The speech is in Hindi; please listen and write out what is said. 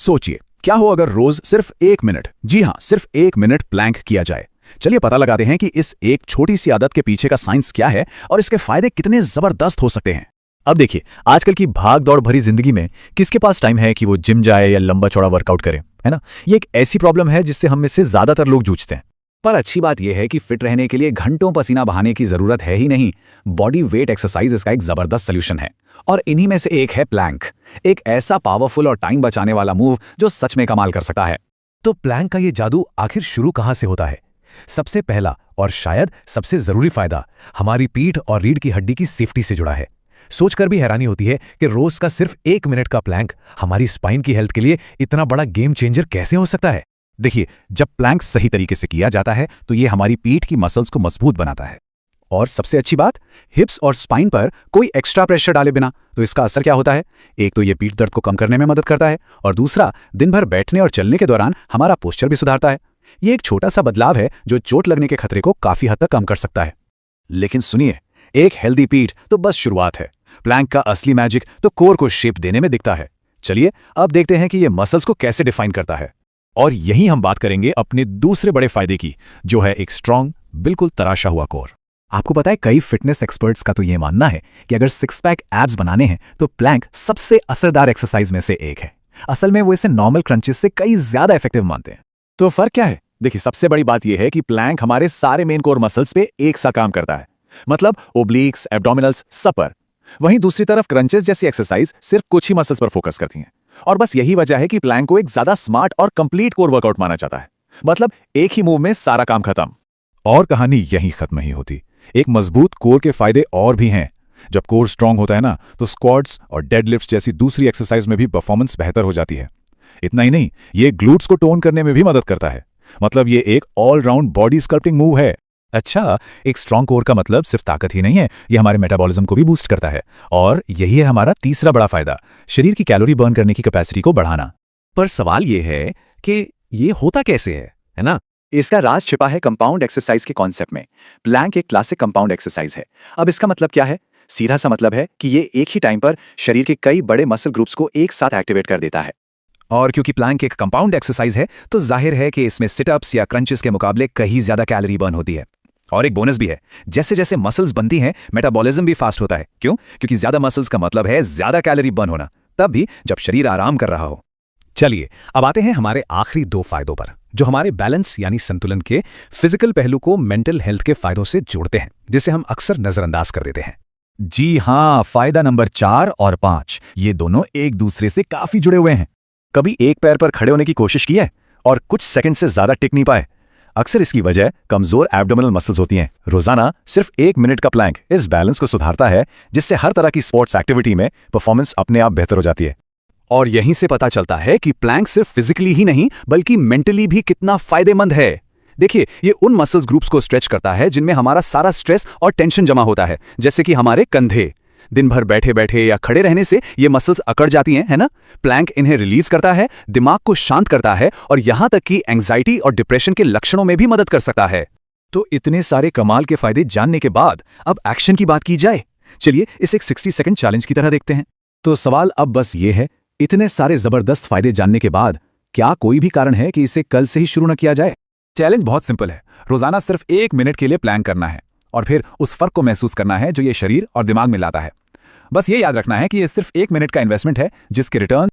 सोचिए, क्या हो अगर रोज सिर्फ 1 मिनट, जी हाँ सिर्फ 1 मिनट प्लैंक किया जाए। चलिए पता लगाते हैं कि इस एक छोटी सी आदत के पीछे का साइंस क्या है और इसके फायदे कितने जबरदस्त हो सकते हैं। अब देखिए, आजकल की भाग दौड़ भरी जिंदगी में किसके पास टाइम है कि वो जिम जाए या लंबा चौड़ा वर्कआउट करे, है ना। ये एक ऐसी प्रॉब्लम है जिससे हम में से ज्यादातर लोग जूझते हैं। पर अच्छी बात यह है कि फिट रहने के लिए घंटों पसीना बहाने की जरूरत है ही नहीं। बॉडी वेट एक्सरसाइज इसका एक जबरदस्त सोल्यूशन है और इन्हीं में से एक है प्लैंक, एक ऐसा पावरफुल और टाइम बचाने वाला मूव जो सच में कमाल कर सकता है। तो प्लैंक का ये जादू आखिर शुरू कहां से होता है? सबसे पहला और शायद सबसे जरूरी फायदा हमारी पीठ और रीढ़ की हड्डी की सेफ्टी से जुड़ा है। सोचकर भी हैरानी होती है कि रोज का सिर्फ 1 मिनट का प्लैंक हमारी स्पाइन की हेल्थ के लिए इतना बड़ा गेम चेंजर कैसे हो सकता है। देखिए, जब प्लैंक सही तरीके से किया जाता है तो ये हमारी पीठ की मसल्स को मजबूत बनाता है। और सबसे अच्छी बात, हिप्स और स्पाइन पर कोई एक्स्ट्रा प्रेशर डाले बिना तो इसका असर क्या होता है? एक तो ये पीठ दर्द को कम करने में मदद करता है और दूसरा, दिन भर बैठने और चलने के दौरान हमारा पोस्चर भी सुधारता है। ये एक छोटा सा बदलाव है जो चोट लगने के खतरे को काफी हद तक कम कर सकता है। लेकिन सुनिए, एक हेल्दी पीठ तो बस शुरुआत है। प्लैंक का असली मैजिक तो कोर को शेप देने में दिखता है। चलिए अब देखते हैं कि ये मसल्स को कैसे डिफाइन करता है। और यही हम बात करेंगे अपने दूसरे बड़े फायदे की, जो है एक स्ट्रांग, बिल्कुल तराशा हुआ कोर। आपको पता है, कई फिटनेस एक्सपर्ट्स का तो ये मानना है कि अगर सिक्स पैक एब्स बनाने हैं तो प्लैंक सबसे असरदार एक्सरसाइज में से एक है। असल में वो इसे नॉर्मल क्रंचेस से कई ज्यादा इफेक्टिव मानते हैं। तो फर्क क्या है? देखिए, सबसे बड़ी बात यह है कि प्लैंक हमारे सारे मेन कोर मसल्स पे एक सा काम करता है, मतलब ओब्लिक्स, एब्डोमिनल्स, सब पर। वहीं दूसरी तरफ क्रंचेस जैसी एक्सरसाइज सिर्फ कुछ ही मसल्स पर फोकस करती हैं। और बस यही वजह है कि प्लैंक को एक ज्यादा स्मार्ट और कंप्लीट कोर वर्कआउट माना जाता है। मतलब एक ही मूव में सारा काम खत्म। और कहानी यहीं खत्म नहीं होती। एक मजबूत कोर के फायदे और भी हैं। जब कोर स्ट्रांग होता है ना, तो स्क्वाट्स और डेडलिफ्ट्स जैसी दूसरी एक्सरसाइज में भी परफॉर्मेंस बेहतर हो जाती है। इतना ही नहीं, ये ग्लूट्स को टोन करने में भी मदद करता है। मतलब ये एक ऑलराउंड बॉडी स्कल्पटिंग मूव है। अच्छा, एक स्ट्रांग कोर का मतलब सिर्फ ताकत ही नहीं है, ये हमारे मेटाबॉलिज्म को भी बूस्ट करता है। और यही है हमारा तीसरा बड़ा फायदा, शरीर की कैलोरी बर्न करने की कैपेसिटी को बढ़ाना। पर सवाल ये है कि ये होता कैसे है ना? इसका राज छिपा है कंपाउंड एक्सरसाइज के कॉन्सेप्ट में। प्लैंक एक क्लासिक कंपाउंड एक्सरसाइज है। अब इसका मतलब क्या है? सीधा सा मतलब है कि ये एक ही टाइम पर शरीर के कई बड़े मसल ग्रुप्स को एक साथ एक्टिवेट कर देता है। और क्योंकि प्लैंक एक कंपाउंड एक्सरसाइज है तो जाहिर है कि इसमें सिटअप्स या क्रंचेस के मुकाबले कहीं ज्यादा कैलोरी बर्न होती है। और एक बोनस भी है, जैसे जैसे मसल्स बनती हैं मेटाबॉलिज्म भी फास्ट होता है। क्यों? क्योंकि ज्यादा मसल्स का मतलब है ज्यादा कैलोरी बर्न होना, तब भी जब शरीर आराम कर रहा हो। चलिए अब आते हैं हमारे आखिरी 2 फायदों पर, जो हमारे बैलेंस यानी संतुलन के फिजिकल पहलू को मेंटल हेल्थ के फायदों से जोड़ते हैं, जिसे हम अक्सर नजरअंदाज कर देते हैं। जी हाँ, फायदा नंबर 4 और 5, ये दोनों एक दूसरे से काफी जुड़े हुए हैं। कभी एक पैर पर खड़े होने की कोशिश की है और कुछ सेकंड से ज्यादा टिक नहीं पाए? अक्सर इसकी वजह कमजोर एब्डोमिनल मसल्स होती हैं। रोजाना सिर्फ 1 मिनट का प्लैंक इस बैलेंस को सुधारता है, जिससे हर तरह की स्पोर्ट्स एक्टिविटी में परफॉर्मेंस अपने आप बेहतर हो जाती है। और यहीं से पता चलता है कि प्लैंक सिर्फ फिजिकली ही नहीं बल्कि मेंटली भी कितना फायदेमंद है। देखिए, ये उन मसल्स ग्रुप्स को स्ट्रेच करता है जिनमें हमारा सारा स्ट्रेस और टेंशन जमा होता है, जैसे कि हमारे कंधे। दिन भर बैठे बैठे या खड़े रहने से ये मसल्स अकड़ जाती हैं, है ना? प्लैंक इन्हें रिलीज करता है, दिमाग को शांत करता है और यहां तक कि एंजाइटी और डिप्रेशन के लक्षणों में भी मदद कर सकता है। तो इतने सारे कमाल के फायदे जानने के बाद अब एक्शन की बात की जाए। चलिए इसे एक 60 सेकंड चैलेंज की तरह देखते हैं। तो सवाल अब बस ये है, इतने सारे जबरदस्त फायदे जानने के बाद क्या कोई भी कारण है कि इसे कल से ही शुरू न किया जाए? चैलेंज बहुत सिंपल है। रोजाना सिर्फ 1 मिनट के लिए प्लैंक करना है और फिर उस फर्क को महसूस करना है जो ये शरीर और दिमाग में लाता है। बस ये याद रखना है कि ये सिर्फ 1 मिनट का इन्वेस्टमेंट है, जिसके रिटर्न